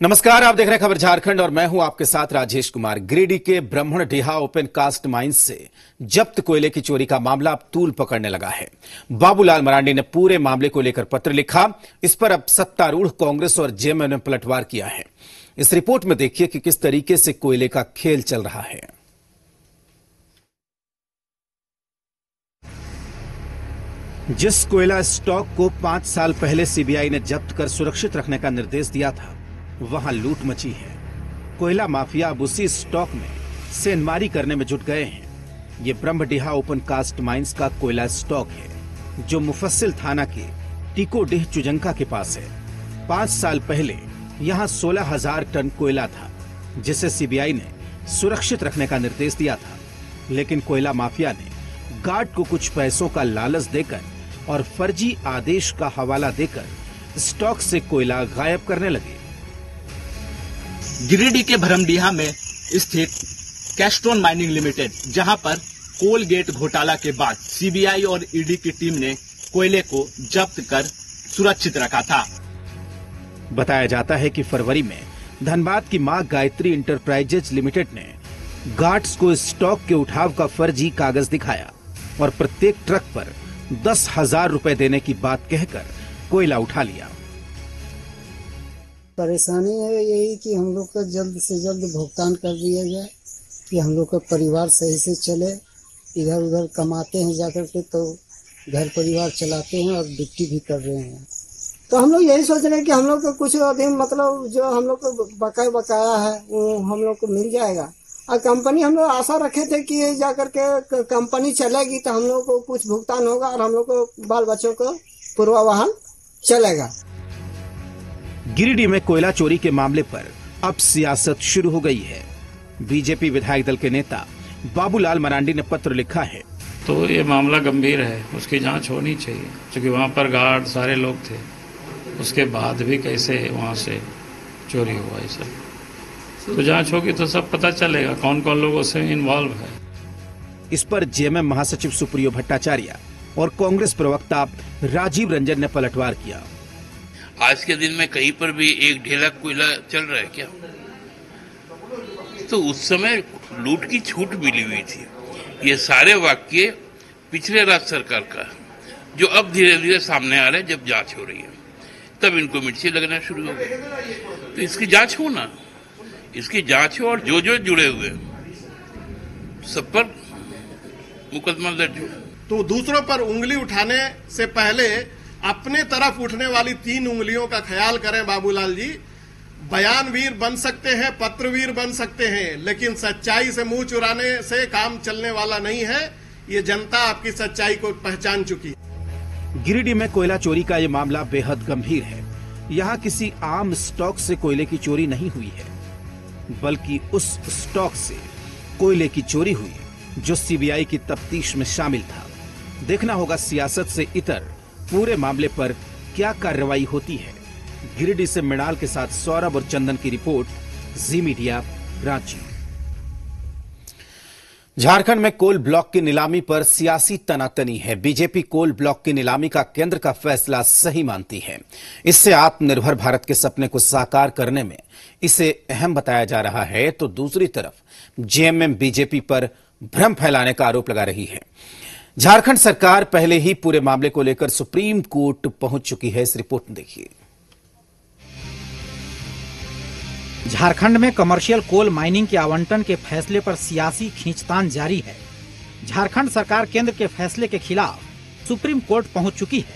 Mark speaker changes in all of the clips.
Speaker 1: नमस्कार, आप देख रहे हैं खबर झारखंड और मैं हूं आपके साथ राजेश कुमार। गिरिडीह के ब्रह्मणडीहा ओपन कास्ट माइंस से जब्त कोयले की चोरी का मामला अब तूल पकड़ने लगा है। बाबूलाल मरांडी ने पूरे मामले को लेकर पत्र लिखा। इस पर अब सत्तारूढ़ कांग्रेस और जेएमएम ने पलटवार किया है। इस रिपोर्ट में देखिए कि किस तरीके से कोयले का खेल चल रहा है। जिस कोयला स्टॉक को 5 साल पहले सीबीआई ने जब्त कर सुरक्षित रखने का निर्देश दिया था, वहां लूट मची है। कोयला माफिया अब उसी स्टॉक में सेंधमारी करने में जुट गए हैं। ये ब्रह्मडीहा ओपन कास्ट माइंस का कोयला स्टॉक है जो मुफस्सिल थाना के टीकोडीह चुजंका के पास है। 5 साल पहले यहां 16,000 टन कोयला था, जिसे सीबीआई ने सुरक्षित रखने का निर्देश दिया था। लेकिन कोयला माफिया ने गार्ड को कुछ पैसों का लालच देकर और फर्जी आदेश का हवाला देकर स्टॉक से कोयला गायब करने लगे।
Speaker 2: गिरिडीह के ब्रह्मडीहा में स्थित कैस्ट्रोन माइनिंग लिमिटेड, जहां पर कोल गेट घोटाला के बाद सीबीआई और ईडी की टीम ने कोयले को जब्त कर सुरक्षित रखा था।
Speaker 1: बताया जाता है कि फरवरी में धनबाद की मां गायत्री इंटरप्राइजेज लिमिटेड ने गार्ड्स को स्टॉक के उठाव का फर्जी कागज दिखाया और प्रत्येक ट्रक पर 10,000 रुपए देने की बात कहकर कोयला उठा लिया।
Speaker 3: परेशानी है यही कि हम लोग का जल्द से जल्द भुगतान कर दिया जाए कि हम लोग का परिवार सही से चले। इधर उधर कमाते हैं जाकर के, तो घर परिवार चलाते हैं और ड्यूटी भी कर रहे हैं। तो हम लोग यही सोच रहे हैं कि हम लोग को कुछ अभी मतलब जो हम लोग को बकाया है वो हम लोग को मिल जाएगा। और कंपनी हम लोग आशा रखे थे कि जाकर के कंपनी चलेगी तो हम लोग को कुछ भुगतान होगा और हम लोग को बाल बच्चों को पूर्वावहन चलेगा।
Speaker 1: गिरिडीह में कोयला चोरी के मामले पर अब सियासत शुरू हो गई है। बीजेपी विधायक दल के नेता बाबूलाल मरांडी ने पत्र लिखा है।
Speaker 4: तो ये मामला गंभीर है, उसकी जांच होनी चाहिए, क्योंकि वहाँ पर गार्ड सारे लोग थे। उसके बाद भी कैसे वहाँ से चोरी हुआ ये सब, तो जांच होगी तो सब पता चलेगा कौन कौन लोग उसमें इन्वॉल्व है।
Speaker 1: इस पर जेएमएम महासचिव सुप्रियो भट्टाचार्य और कांग्रेस प्रवक्ता राजीव रंजन ने पलटवार किया।
Speaker 5: आज के दिन में कहीं पर भी एक ढेला कोयला चल रहा है क्या? तो उस समय लूट की छूट मिली हुई थी। ये सारे वाक्य पिछले राज्य सरकार का, जो अब धीरे धीरे सामने आ रहे हैं। जब जांच हो रही है तब इनको मिर्ची लगना शुरू हो गई। तो इसकी जांच हो ना, इसकी जांच हो और जो जो जुड़े हुए सब पर मुकदमा दर्ज हो।
Speaker 6: तो दूसरों पर उंगली उठाने से पहले अपने तरफ उठने वाली 3 उंगलियों का ख्याल करें बाबूलाल जी। बयानवीर बन सकते हैं, पत्रवीर बन सकते हैं, लेकिन सच्चाई से मुंह चुराने से काम चलने वाला नहीं है। ये जनता आपकी सच्चाई को पहचान चुकी है।
Speaker 1: गिरिडीह में कोयला चोरी का ये मामला बेहद गंभीर है। यहाँ किसी आम स्टॉक से कोयले की चोरी नहीं हुई है, बल्कि उस स्टॉक से कोयले की चोरी हुई जो सीबीआई की तफ्तीश में शामिल था। देखना होगा सियासत से इतर पूरे मामले पर क्या कार्रवाई होती है। गिरिडीह से मृणाल के साथ सौरभ और चंदन की रिपोर्ट, जी मीडिया, रांची। झारखंड में कोल ब्लॉक की नीलामी पर सियासी तनातनी है। बीजेपी कोल ब्लॉक की नीलामी का केंद्र का फैसला सही मानती है। इससे आत्मनिर्भर भारत के सपने को साकार करने में इसे अहम बताया जा रहा है, तो दूसरी तरफ जेएमएम बीजेपी पर भ्रम फैलाने का आरोप लगा रही है। झारखंड सरकार पहले ही पूरे मामले को लेकर सुप्रीम कोर्ट पहुंच चुकी है। इस रिपोर्ट में देखिए।
Speaker 7: झारखंड में कमर्शियल कोल माइनिंग के आवंटन के फैसले पर सियासी खींचतान जारी है। झारखंड सरकार केंद्र के फैसले के खिलाफ सुप्रीम कोर्ट पहुंच चुकी है,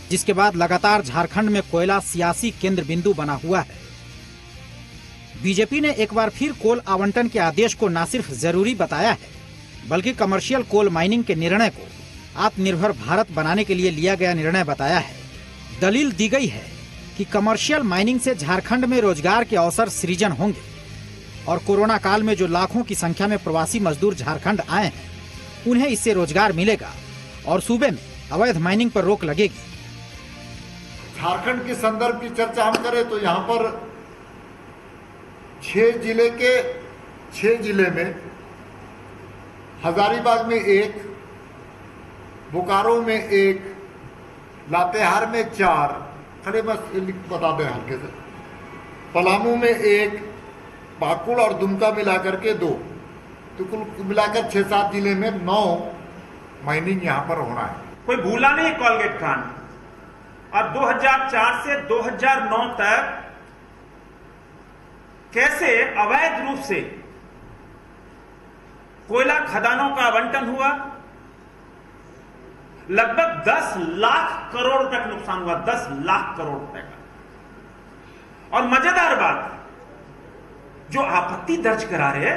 Speaker 7: जिसके बाद लगातार झारखंड में कोयला सियासी केंद्र बिंदु बना हुआ है। बीजेपी ने एक बार फिर कोल आवंटन के आदेश को न सिर्फ जरूरी बताया है, बल्कि कमर्शियल कोल माइनिंग के निर्णय को आत्मनिर्भर भारत बनाने के लिए लिया गया निर्णय बताया है। दलील दी गई है कि कमर्शियल माइनिंग से झारखंड में रोजगार के अवसर सृजन होंगे और कोरोना काल में जो लाखों की संख्या में प्रवासी मजदूर झारखंड आए हैं, उन्हें इससे रोजगार मिलेगा और सूबे में अवैध माइनिंग पर रोक लगेगी।
Speaker 8: झारखंड के संदर्भ की चर्चा हम करें तो यहाँ पर 6 जिले में हजारीबाग में 1, बोकारो में 1, लातेहार में 4, खड़े बस बता दें हल्के से, पलामू में 1, पाकुड़ और दुमका मिलाकर के 2, तो कुल मिलाकर 6-7 जिले में 9 माइनिंग यहाँ पर होना है।
Speaker 9: कोई भूला नहीं कोलगेट कांड, और 2004 से 2009 तक कैसे अवैध रूप से कोयला खदानों का आवंटन हुआ, लगभग 10 लाख करोड़ रुपए का नुकसान हुआ, 10 लाख करोड़ रुपए का। और मजेदार बात, जो आपत्ति दर्ज करा रहे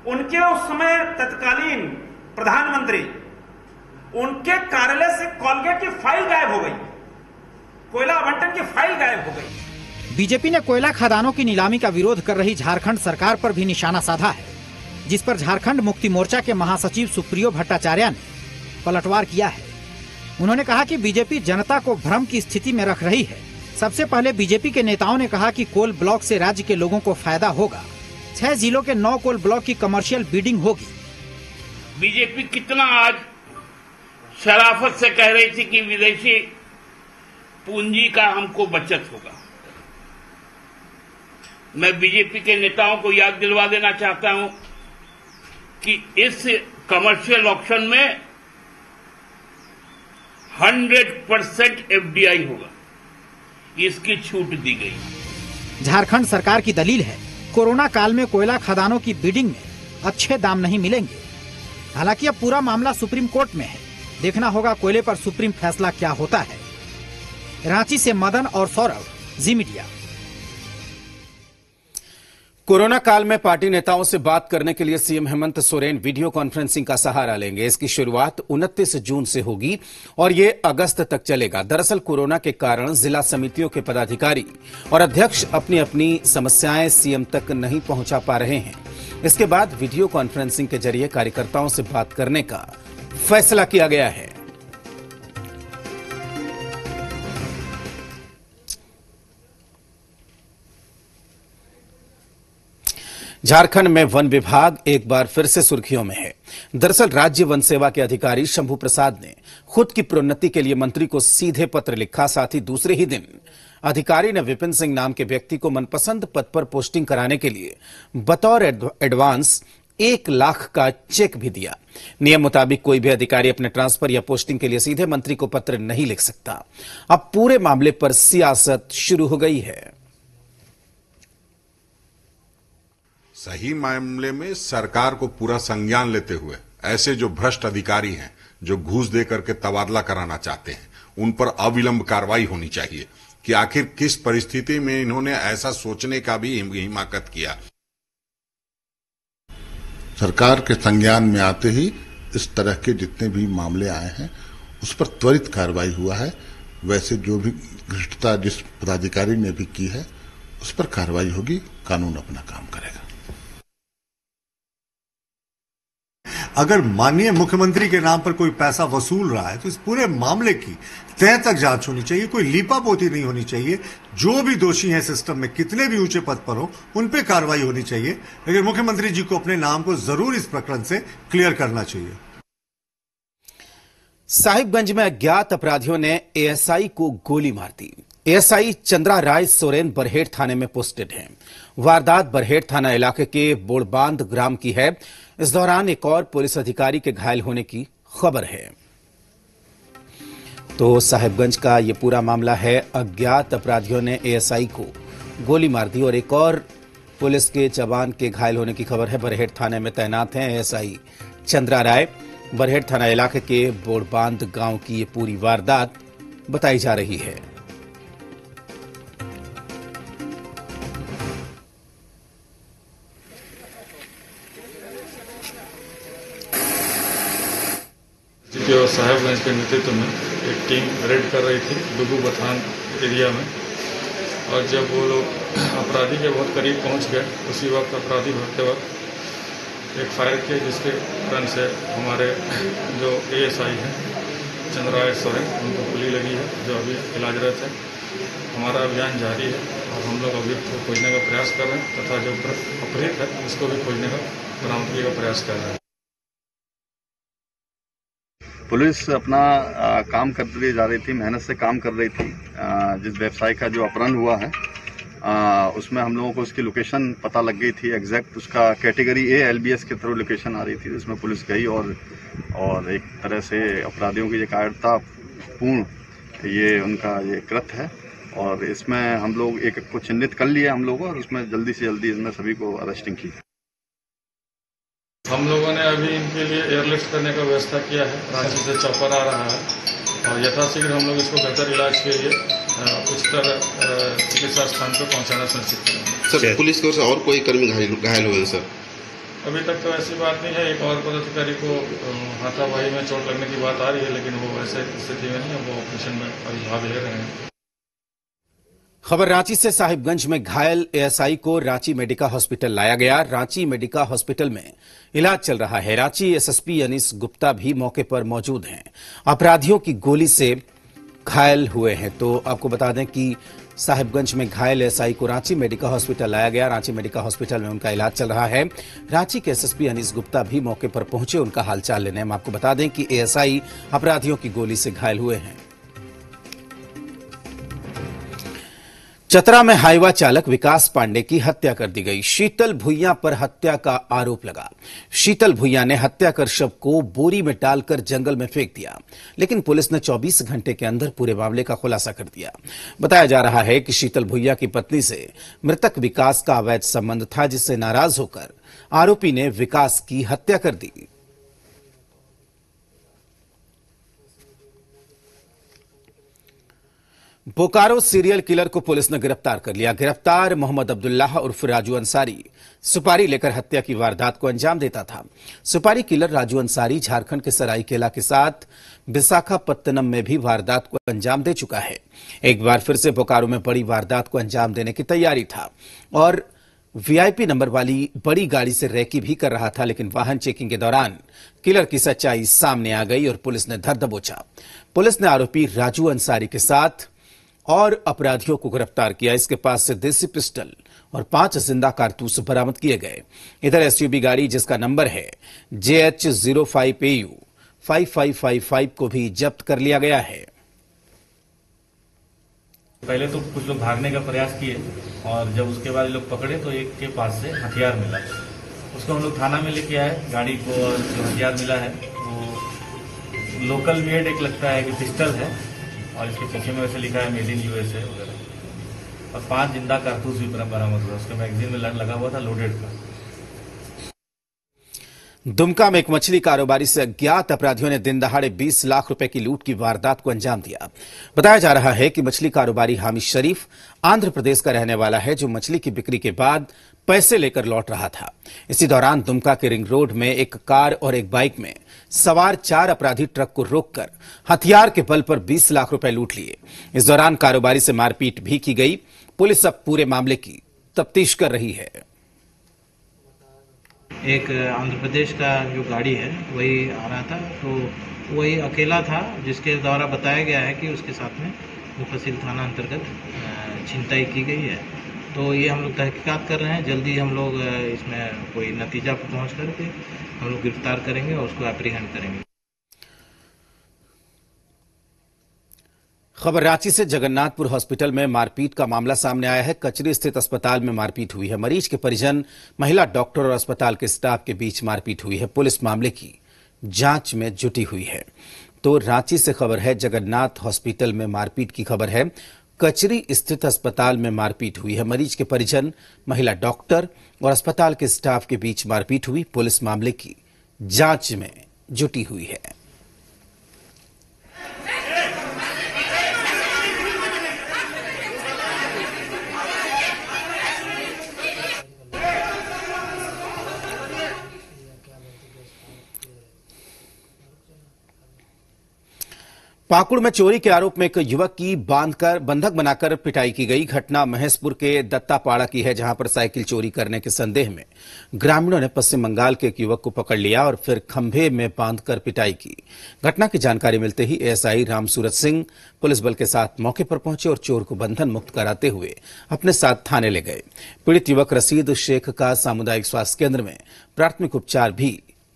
Speaker 9: उनके उस समय तत्कालीन प्रधानमंत्री, उनके कार्यालय से कोलगेट की फाइल गायब हो गई, कोयला आवंटन की फाइल गायब हो गई।
Speaker 7: बीजेपी ने कोयला खदानों की नीलामी का विरोध कर रही झारखंड सरकार पर भी निशाना साधा है, जिस पर झारखंड मुक्ति मोर्चा के महासचिव सुप्रियो भट्टाचार्य ने पलटवार किया है। उन्होंने कहा कि बीजेपी जनता को भ्रम की स्थिति में रख रही है। सबसे पहले बीजेपी के नेताओं ने कहा कि कोल ब्लॉक से राज्य के लोगों को फायदा होगा। 6 जिलों के 9 कोल ब्लॉक की कमर्शियल बिडिंग होगी।
Speaker 5: बीजेपी कितना आज शराफत से कह रही थी कि विदेशी पूंजी का हमको बचत होगा। मैं बीजेपी के नेताओं को याद दिलवा देना चाहता हूं कि इस कमर्शियल ऑक्शन में 100% एफडीआई होगा, इसकी छूट दी गई।
Speaker 7: झारखंड सरकार की दलील है, कोरोना काल में कोयला खदानों की बिडिंग में अच्छे दाम नहीं मिलेंगे। हालांकि अब पूरा मामला सुप्रीम कोर्ट में है, देखना होगा कोयले पर सुप्रीम फैसला क्या होता है। रांची से मदन और सौरभ, जी मीडिया।
Speaker 1: कोरोना काल में पार्टी नेताओं से बात करने के लिए CM Hemant Soren video conferencing का सहारा लेंगे। इसकी शुरुआत 29 जून से होगी और ये अगस्त तक चलेगा। दरअसल कोरोना के कारण जिला समितियों के पदाधिकारी और अध्यक्ष अपनी अपनी समस्याएं सीएम तक नहीं पहुंचा पा रहे हैं। इसके बाद वीडियो कॉन्फ्रेंसिंग के जरिए कार्यकर्ताओं से बात करने का फैसला किया गया है। झारखंड में वन विभाग एक बार फिर से सुर्खियों में है। दरअसल राज्य वन सेवा के अधिकारी शंभू प्रसाद ने खुद की प्रोन्नति के लिए मंत्री को सीधे पत्र लिखा। साथ ही दूसरे ही दिन अधिकारी ने विपिन सिंह नाम के व्यक्ति को मनपसंद पद पर पोस्टिंग कराने के लिए बतौर एडवांस 1 लाख का चेक भी दिया। नियम मुताबिक कोई भी अधिकारी अपने ट्रांसफर या पोस्टिंग के लिए सीधे मंत्री को पत्र नहीं लिख सकता। अब पूरे मामले पर सियासत शुरू हो गई है।
Speaker 10: सही मामले में सरकार को पूरा संज्ञान लेते हुए ऐसे जो भ्रष्ट अधिकारी हैं, जो घूस दे करके तबादला कराना चाहते हैं, उन पर अविलंब कार्रवाई होनी चाहिए कि आखिर किस परिस्थिति में इन्होंने ऐसा सोचने का भी हिमाकत किया।
Speaker 11: सरकार के संज्ञान में आते ही इस तरह के जितने भी मामले आए हैं उस पर त्वरित कार्रवाई हुआ है। वैसे जो भी भ्रष्टता जिस पदाधिकारी ने भी की है उस पर कार्रवाई होगी, कानून अपना काम करेगा।
Speaker 8: अगर माननीय मुख्यमंत्री के नाम पर कोई पैसा वसूल रहा है तो इस पूरे मामले की तह तक जांच होनी चाहिए, कोई लीपापोती नहीं होनी चाहिए। जो भी दोषी हैं सिस्टम में, कितने भी ऊंचे पद पर हो, उन पे कार्रवाई होनी चाहिए। लेकिन मुख्यमंत्री जी को अपने नाम को जरूर इस प्रकरण से क्लियर करना चाहिए।
Speaker 1: साहिबगंज में अज्ञात अपराधियों ने एएसआई को गोली मार दी। एएसआई चंद्रा राय सोरेन बरहेट थाने में पोस्टेड हैं। वारदात बरहेट थाना इलाके के बोड़बांध ग्राम की है। इस दौरान एक और पुलिस अधिकारी के घायल होने की खबर है। तो साहिबगंज का ये पूरा मामला है। अज्ञात अपराधियों ने एएसआई को गोली मार दी और एक और पुलिस के जवान के घायल होने की खबर है। बरहेट थाने में तैनात हैं एएसआई चंद्रा राय। बरहेट थाना इलाके के बोड़बांध गांव की ये पूरी वारदात बताई जा रही है।
Speaker 4: और साहिबगंज के नेतृत्व में एक टीम रेड कर रही थी डुगू बथान एरिया में, और जब वो लोग अपराधी के बहुत करीब पहुंच गए, उसी वक्त अपराधी भागते वक्त एक फायर किया, जिसके कारण से हमारे जो एएसआई हैं चंद्राय सोरेन, उनको गोली लगी है, जो अभी इलाजरत है। हमारा अभियान जारी है और हम लोग अभियुक्त को खोजने का प्रयास कर रहे हैं तथा जो अपहृत है उसको भी खोजने का बरामदगी का प्रयास कर रहे हैं।
Speaker 12: पुलिस अपना काम करती जा रही थी, मेहनत से काम कर रही थी। जिस व्यवसाय का जो अपहरण हुआ है उसमें हम लोगों को उसकी लोकेशन पता लग गई थी एग्जैक्ट। उसका कैटेगरी ए LBS के थ्रू लोकेशन आ रही थी, जिसमें पुलिस गई और एक तरह से अपराधियों की ये कायरतापूर्ण ये उनका ये कृत्य है और इसमें हम लोग एक को चिन्हित कर लिया हम लोगों और उसमें जल्दी से जल्दी इसमें सभी को अरेस्टिंग की।
Speaker 4: हम लोगों ने अभी इनके लिए एयरलिफ्ट करने का व्यवस्था किया है। रांची से चॉपर आ रहा है और यथाशीघ्र हम लोग इसको बेहतर इलाज के लिए उच्चतर चिकित्सा स्थान पर पहुंचाना सुनिश्चित करेंगे।
Speaker 13: सर पुलिस की ओर से और कोई कर्मी घायल हुए हैं सर?
Speaker 4: अभी तक तो ऐसी बात नहीं है। एक और पदाधिकारी को हाथापाई में चोट लगने की बात आ रही है, लेकिन वो वैसे स्थिति में नहीं है, वो ऑपरेशन में अभी भाग ले रहे हैं।
Speaker 1: खबर रांची से। साहिबगंज में घायल एएसआई को रांची मेडिका हॉस्पिटल लाया गया। रांची मेडिका हॉस्पिटल में इलाज चल रहा है। रांची एसएसपी अनीस गुप्ता भी मौके पर मौजूद हैं। अपराधियों की गोली से घायल हुए हैं। तो आपको बता दें कि साहिबगंज में घायल एएसआई को रांची मेडिका हॉस्पिटल लाया गया। रांची मेडिका हॉस्पिटल में उनका इलाज चल रहा है। रांची के एसएसपी अनीस गुप्ता भी मौके पर पहुंचे उनका हालचाल लेने। हम आपको बता दें कि एएसआई अपराधियों की गोली से घायल हुए हैं। चतरा में हाईवा चालक विकास पांडे की हत्या कर दी गई। शीतल भुइयां पर हत्या का आरोप लगा। शीतल भुइयां ने हत्या कर शव को बोरी में डालकर जंगल में फेंक दिया, लेकिन पुलिस ने 24 घंटे के अंदर पूरे मामले का खुलासा कर दिया। बताया जा रहा है कि शीतल भुइयां की पत्नी से मृतक विकास का अवैध संबंध था, जिससे नाराज होकर आरोपी ने विकास की हत्या कर दी। बोकारो सीरियल किलर को पुलिस ने गिरफ्तार कर लिया। गिरफ्तार मोहम्मद अब्दुल्लाह उर्फ राजू अंसारी सुपारी लेकर हत्या की वारदात को अंजाम देता था। सुपारी किलर राजू अंसारी झारखंड के सरायकेला के साथ विशाखापत्तनम में भी वारदात को अंजाम दे चुका है। एक बार फिर से बोकारो में बड़ी वारदात को अंजाम देने की तैयारी था और वीआईपी नंबर वाली बड़ी गाड़ी से रैकी भी कर रहा था, लेकिन वाहन चेकिंग के दौरान किलर की सच्चाई सामने आ गई और पुलिस ने धर दबोचा। पुलिस ने आरोपी राजू अंसारी के साथ और अपराधियों को गिरफ्तार किया। इसके पास से देसी पिस्टल और 5 जिंदा कारतूस बरामद किए गए। इधर एसयूवी गाड़ी जिसका नंबर है JH05AU 5555 को भी जब्त कर लिया गया है।
Speaker 14: पहले तो कुछ लोग भागने का प्रयास किए और जब उसके बाद लोग पकड़े तो एक के पास से हथियार मिला। उसको हम लोग थाना में लेके आए। गाड़ी को और जो हथियार मिला है वो लोकल मेड एक लगता है कि पिस्टल है और इसके पीछे में वैसे लिखा है मेड इन USA वगैरह, और 5 जिंदा कारतूस भी बरामद हुआ। उसके मैगजीन में लगा हुआ था लोडेड का।
Speaker 1: दुमका में एक मछली कारोबारी से अज्ञात अपराधियों ने दिन दहाड़े 20 लाख रुपए की लूट की वारदात को अंजाम दिया। बताया जा रहा है कि मछली कारोबारी हामिद शरीफ आंध्र प्रदेश का रहने वाला है, जो मछली की बिक्री के बाद पैसे लेकर लौट रहा था। इसी दौरान दुमका के रिंग रोड में एक कार और एक बाइक में सवार 4 अपराधी ट्रक को रोककर हथियार के बल पर 20 लाख रुपए लूट लिए। इस दौरान कारोबारी से मारपीट भी की गई। पुलिस अब पूरे मामले की तफ्तीश कर रही है।
Speaker 15: एक आंध्र प्रदेश का जो गाड़ी है वही आ रहा था, तो वही अकेला था, जिसके द्वारा बताया गया है कि उसके साथ में मुफस्सिल थाना अंतर्गत छिनताई की गई है। तो ये हम लोग तहकीकात कर रहे हैं। जल्दी हम लोग इसमें कोई नतीजा पर पहुंच करके हम लोग गिरफ्तार करेंगे और उसको एप्रीहेंड करेंगे।
Speaker 1: खबर रांची से। जगन्नाथपुर हॉस्पिटल में मारपीट का मामला सामने आया है। कचरी स्थित अस्पताल में मारपीट हुई है। मरीज के परिजन, महिला डॉक्टर और अस्पताल के स्टाफ के बीच मारपीट हुई है। पुलिस मामले की जांच में जुटी हुई है। तो रांची से खबर है, जगन्नाथ हॉस्पिटल में मारपीट की खबर है। कचरी स्थित अस्पताल में मारपीट हुई है। मरीज के परिजन, महिला डॉक्टर और अस्पताल के स्टाफ के बीच मारपीट हुई। पुलिस मामले की जांच में जुटी हुई है। पाकुड़ में चोरी के आरोप में एक युवक की बंधक बनाकर पिटाई की गई। घटना महेशपुर के दत्तापाड़ा की है, जहां पर साइकिल चोरी करने के संदेह में ग्रामीणों ने पश्चिम बंगाल के एक युवक को पकड़ लिया और फिर खंभे में बांधकर पिटाई की। घटना की जानकारी मिलते ही एएसआई रामसूरत सिंह पुलिस बल के साथ मौके पर पहुंचे और चोर को बंधन मुक्त कराते हुए अपने साथ थाने ले गए। पीड़ित युवक रशीद शेख का सामुदायिक स्वास्थ्य केंद्र में प्राथमिक उपचार भी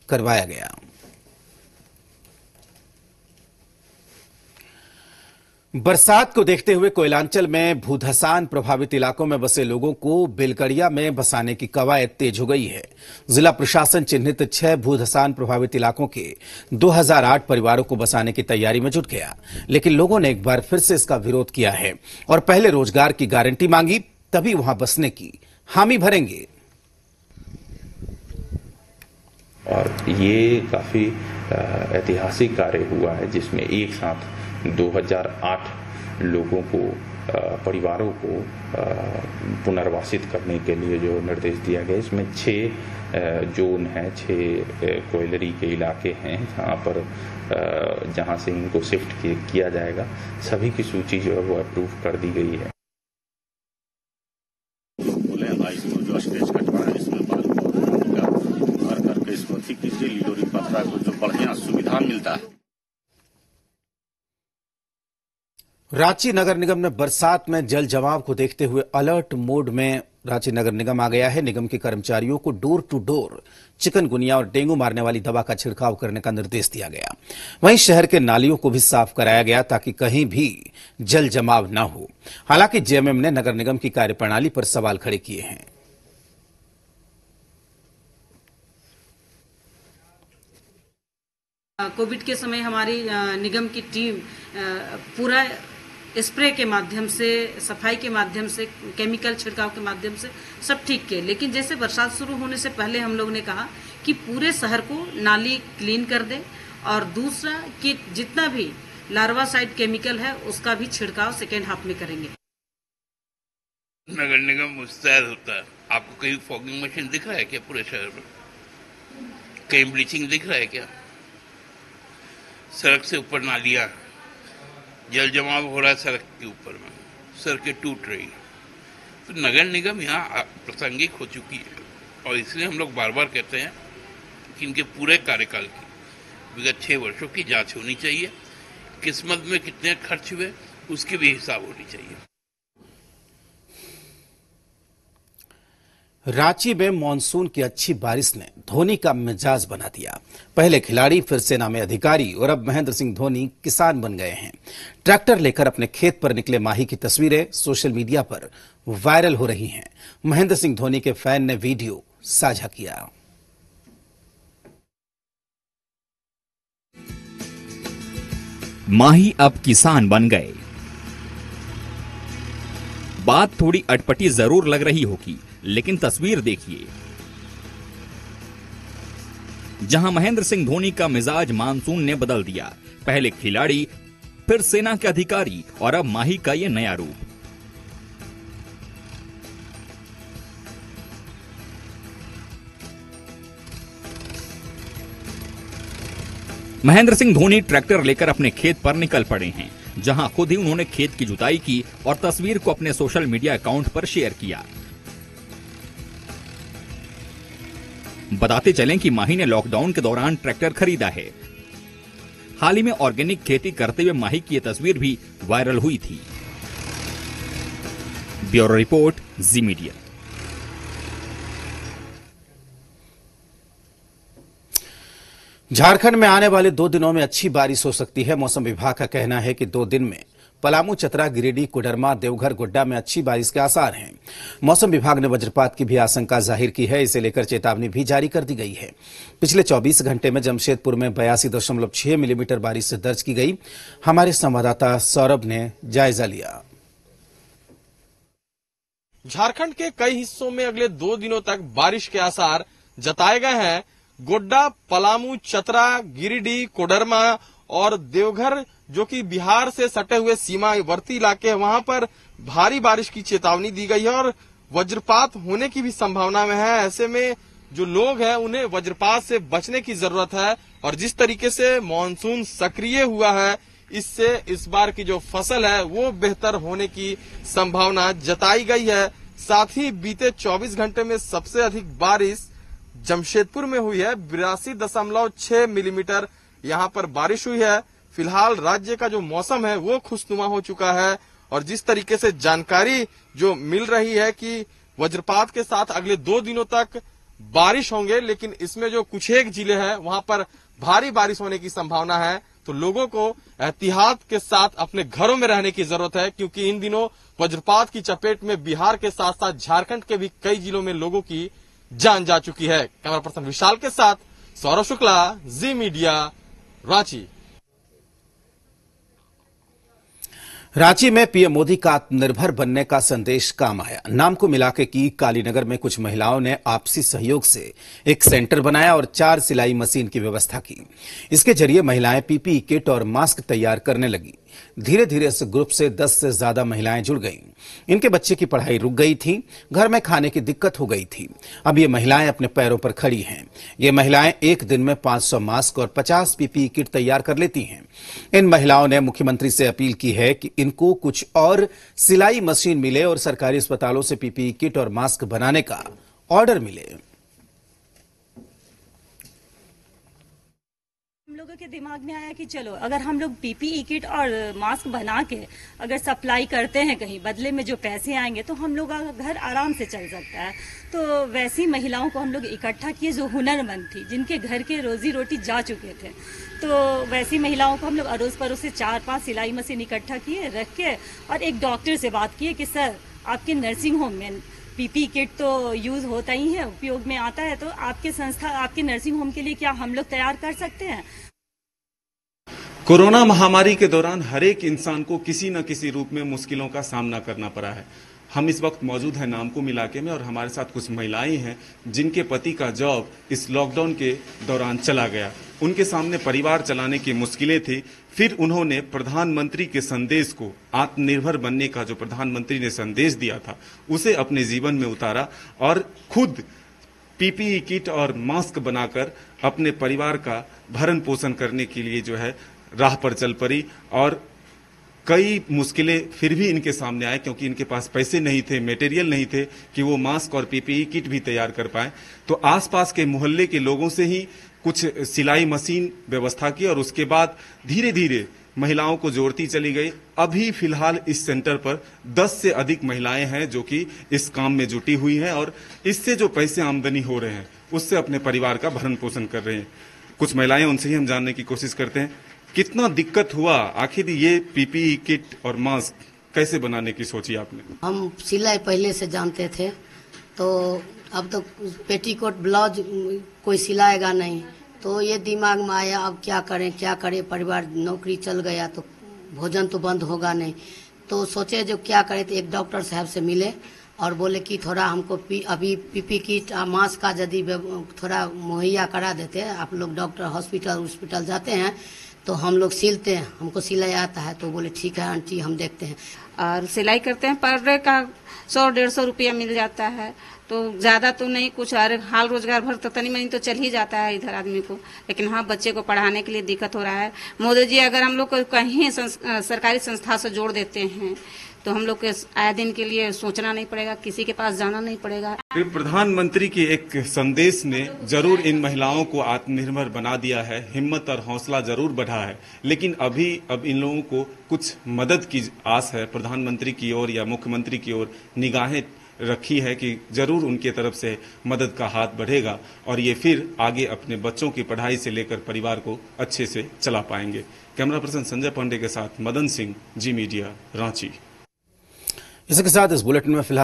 Speaker 1: करवाया गया। बरसात को देखते हुए कोयलांचल में भूधसान प्रभावित इलाकों में बसे लोगों को बेलकड़िया में बसाने की कवायद तेज हो गई है। जिला प्रशासन चिन्हित 6 भूधसान प्रभावित इलाकों के 2008 परिवारों को बसाने की तैयारी में जुट गया, लेकिन लोगों ने एक बार फिर से इसका विरोध किया है और पहले रोजगार की गारंटी मांगी, तभी वहां बसने की हामी भरेंगे।
Speaker 16: और ये काफी ऐतिहासिक कार्य हुआ है जिसमें एक साथ 2008 लोगों को परिवारों को पुनर्वासित करने के लिए जो निर्देश दिया गया, इसमें 6 जोन हैं, 6 कोयलरी के इलाके हैं जहां से इनको शिफ्ट किया जाएगा। सभी की सूची जो है वो अप्रूव कर दी गई है।
Speaker 17: बोले भाई इसको जो स्टेज कटवा है इसमें भर करके इसको ठीक कीजिए, लीलोरी पथरा को जो बढ़िया सुविधा मिलता है।
Speaker 1: रांची नगर निगम ने बरसात में जल जमाव को देखते हुए अलर्ट मोड में रांची नगर निगम आ गया है। निगम के कर्मचारियों को डोर टू डोर चिकनगुनिया और डेंगू मारने वाली दवा का छिड़काव करने का निर्देश दिया गया। वहीं शहर के नालियों को भी साफ कराया गया ताकि कहीं भी जल जमाव न हो। हालांकि जेएमएम ने नगर निगम की कार्यप्रणाली पर सवाल खड़े किए हैं।
Speaker 18: कोविड के समय हमारी निगम की टीम पूरा स्प्रे के माध्यम से, सफाई के माध्यम से, केमिकल छिड़काव के माध्यम से सब ठीक किए। लेकिन जैसे बरसात शुरू होने से पहले हम लोग ने कहा कि पूरे शहर को नाली क्लीन कर दें और दूसरा कि जितना भी लार्वासाइड केमिकल है उसका भी छिड़काव सेकेंड हाफ में करेंगे।
Speaker 5: नगर निगम मुस्तैद होता है। आपको कहीं फॉगिंग मशीन दिख रहा है क्या पूरे शहर में? कहीं ब्लीचिंग दिख रहा है क्या? सड़क से ऊपर नालियां, जल जमाव हो रहा है सड़क के ऊपर में, सड़कें टूट रही है। तो नगर निगम यहाँ प्रासंगिक हो चुकी है और इसलिए हम लोग बार बार कहते हैं कि इनके पूरे कार्यकाल की विगत 6 वर्षों की जांच होनी चाहिए। किस्मत में कितने खर्च हुए उसकी भी हिसाब होनी चाहिए।
Speaker 1: रांची में मानसून की अच्छी बारिश ने धोनी का मिजाज बना दिया। पहले खिलाड़ी, फिर सेना में अधिकारी और अब महेंद्र सिंह धोनी किसान बन गए हैं। ट्रैक्टर लेकर अपने खेत पर निकले माही की तस्वीरें सोशल मीडिया पर वायरल हो रही हैं। महेंद्र सिंह धोनी के फैन ने वीडियो साझा किया।
Speaker 19: माही अब किसान बन गए। बात थोड़ी अटपटी जरूर लग रही होगी, लेकिन तस्वीर देखिए। जहां महेंद्र सिंह धोनी का मिजाज मानसून ने बदल दिया। पहले खिलाड़ी, फिर सेना के अधिकारी और अब माही का ये नया रूप। महेंद्र सिंह धोनी ट्रैक्टर लेकर अपने खेत पर निकल पड़े हैं, जहां खुद ही उन्होंने खेत की जुताई की और तस्वीर को अपने सोशल मीडिया अकाउंट पर शेयर किया। बताते चलें कि माही ने लॉकडाउन के दौरान ट्रैक्टर खरीदा है। हाल ही में ऑर्गेनिक खेती करते हुए माही की यह तस्वीर भी वायरल हुई थी। ब्यूरो रिपोर्ट, जी मीडिया।
Speaker 1: झारखंड में आने वाले 2 दिनों में अच्छी बारिश हो सकती है। मौसम विभाग का कहना है कि 2 दिन में पलामू, चतरा, गिरिडीह, कोडरमा, देवघर, गोड्डा में अच्छी बारिश के आसार हैं। मौसम विभाग ने वज्रपात की भी आशंका जाहिर की है। इसे लेकर चेतावनी भी जारी कर दी गई है। पिछले 24 घंटे में जमशेदपुर में 82.6 मिलीमीटर बारिश दर्ज की गई। हमारे संवाददाता सौरभ ने जायजा लिया।
Speaker 6: झारखंड के कई हिस्सों में अगले 2 दिनों तक बारिश के आसार जताए गए हैं। गोड्डा, पलामू, चतरा, गिरिडीह, कोडरमा और देवघर जो कि बिहार से सटे हुए सीमावर्ती इलाके हैं, वहां पर भारी बारिश की चेतावनी दी गई है और वज्रपात होने की भी संभावना में है। ऐसे में जो लोग हैं उन्हें वज्रपात से बचने की जरूरत है और जिस तरीके से मानसून सक्रिय हुआ है, इससे इस बार की जो फसल है वो बेहतर होने की संभावना जताई गई है। साथ ही बीते 24 घंटे में सबसे अधिक बारिश जमशेदपुर में हुई है। 82.6 मिलीमीटर यहाँ पर बारिश हुई है। फिलहाल राज्य का जो मौसम है वो खुशनुमा हो चुका है और जिस तरीके से जानकारी जो मिल रही है कि वज्रपात के साथ अगले 2 दिनों तक बारिश होंगे, लेकिन इसमें जो कुछ एक जिले हैं वहां पर भारी बारिश होने की संभावना है।
Speaker 20: तो लोगों को एहतियात के साथ अपने घरों में रहने की जरूरत है, क्योंकि इन दिनों वज्रपात की चपेट में बिहार के साथ साथ झारखंड के भी कई जिलों में लोगों की जान जा चुकी है। कैमरा पर्सन विशाल के साथ सौरभ शुक्ला, जी मीडिया, रांची।
Speaker 1: रांची में पीएम मोदी का आत्मनिर्भर बनने का संदेश काम आया। नाम को मिला के की कालीनगर में कुछ महिलाओं ने आपसी सहयोग से एक सेंटर बनाया और 4 सिलाई मशीन की व्यवस्था की। इसके जरिए महिलाएं पीपीई किट और मास्क तैयार करने लगी। धीरे धीरे इस ग्रुप से 10 से ज्यादा महिलाएं जुड़ गईं। इनके बच्चे की पढ़ाई रुक गई थी, घर में खाने की दिक्कत हो गई थी। अब ये महिलाएं अपने पैरों पर खड़ी हैं। ये महिलाएं एक दिन में 500 मास्क और 50 पीपीई किट तैयार कर लेती हैं। इन महिलाओं ने मुख्यमंत्री से अपील की है कि इनको कुछ और सिलाई मशीन मिले और सरकारी अस्पतालों से पीपीई किट और मास्क बनाने का ऑर्डर मिले।
Speaker 21: हम लोगों के दिमाग में आया कि चलो अगर हम लोग पीपीई किट और मास्क बना के अगर सप्लाई करते हैं कहीं, बदले में जो पैसे आएंगे तो हम लोग का घर आराम से चल सकता है। तो वैसी महिलाओं को हम लोग इकट्ठा किए जो हुनरमंद थी, जिनके घर के रोजी रोटी जा चुके थे। तो वैसी महिलाओं को हम लोग अड़ोस पड़ोस से 4-5 सिलाई मशीन इकट्ठा किए, रख के, और एक डॉक्टर से बात किए कि सर आपके नर्सिंग होम में पीपीई किट तो यूज होता ही है, उपयोग में आता है, तो आपके संस्था, आपके नर्सिंग होम के लिए क्या हम लोग तैयार कर सकते हैं?
Speaker 22: कोरोना महामारी के दौरान हर एक इंसान को किसी न किसी रूप में मुश्किलों का सामना करना पड़ा है। हम इस वक्त मौजूद हैं नाम को मिलाके में और हमारे साथ कुछ महिलाएं हैं जिनके पति का जॉब इस लॉकडाउन के दौरान चला गया। उनके सामने परिवार चलाने की मुश्किलें थी। फिर उन्होंने प्रधानमंत्री के संदेश को, आत्मनिर्भर बनने का जो प्रधानमंत्री ने संदेश दिया था, उसे अपने जीवन में उतारा और खुद पीपीई किट और मास्क बनाकर अपने परिवार का भरण पोषण करने के लिए जो है राह पर चल पड़ी। और कई मुश्किलें फिर भी इनके सामने आए, क्योंकि इनके पास पैसे नहीं थे, मटेरियल नहीं थे कि वो मास्क और पीपीई किट भी तैयार कर पाए। तो आसपास के मोहल्ले के लोगों से ही कुछ सिलाई मशीन व्यवस्था की और उसके बाद धीरे धीरे महिलाओं को जोड़ती चली गई। अभी फिलहाल इस सेंटर पर 10 से अधिक महिलाएं हैं जो कि इस काम में जुटी हुई हैं और इससे जो पैसे आमदनी हो रहे हैं उससे अपने परिवार का भरण पोषण कर रहे हैं। कुछ महिलाएं, उनसे ही हम जानने की कोशिश करते हैं, कितना दिक्कत हुआ, आखिर ये पीपीई किट और मास्क कैसे बनाने की सोची आपने?
Speaker 23: हम सिलाई पहले से जानते थे, तो अब तो पेटीकोट ब्लाउज कोई सिलाएगा नहीं, तो ये दिमाग में आया अब क्या करें, परिवार नौकरी चल गया तो भोजन तो बंद होगा नहीं। तो सोचे जो क्या करें, तो एक डॉक्टर साहब से मिले और बोले कि थोड़ा हमको अभी पीपी किट मास्क का यदि थोड़ा मुहैया करा देते, आप लोग डॉक्टर हॉस्पिटल जाते हैं तो हम लोग सिलते हैं, हमको सिलाई आता है। तो बोले ठीक है आंटी, हम देखते हैं।
Speaker 24: और सिलाई करते हैं, पर डे का 100-150 रुपया मिल जाता है, तो ज्यादा तो नहीं, कुछ हाल रोजगार भर तो तनी मनी तो चल ही जाता है इधर आदमी को। लेकिन हाँ, बच्चे को पढ़ाने के लिए दिक्कत हो रहा है। मोदी जी अगर हम लोग को कहीं सरकारी संस्था से जोड़ देते हैं तो हम लोग के आए दिन के लिए सोचना नहीं पड़ेगा, किसी के पास जाना नहीं पड़ेगा।
Speaker 22: प्रधानमंत्री के एक संदेश ने जरूर इन महिलाओं को आत्मनिर्भर बना दिया है, हिम्मत और हौसला जरूर बढ़ा है। लेकिन अब इन लोगों को कुछ मदद की आस है। प्रधानमंत्री की ओर या मुख्यमंत्री की ओर निगाहें रखी है कि जरूर उनके तरफ से मदद का हाथ बढ़ेगा और ये फिर आगे अपने बच्चों की पढ़ाई से लेकर परिवार को अच्छे से चला पाएंगे। कैमरा पर्सन संजय पांडे के साथ मदन सिंह, जी मीडिया, रांची।
Speaker 1: इसके साथ इस बुलेटिन में फिलहाल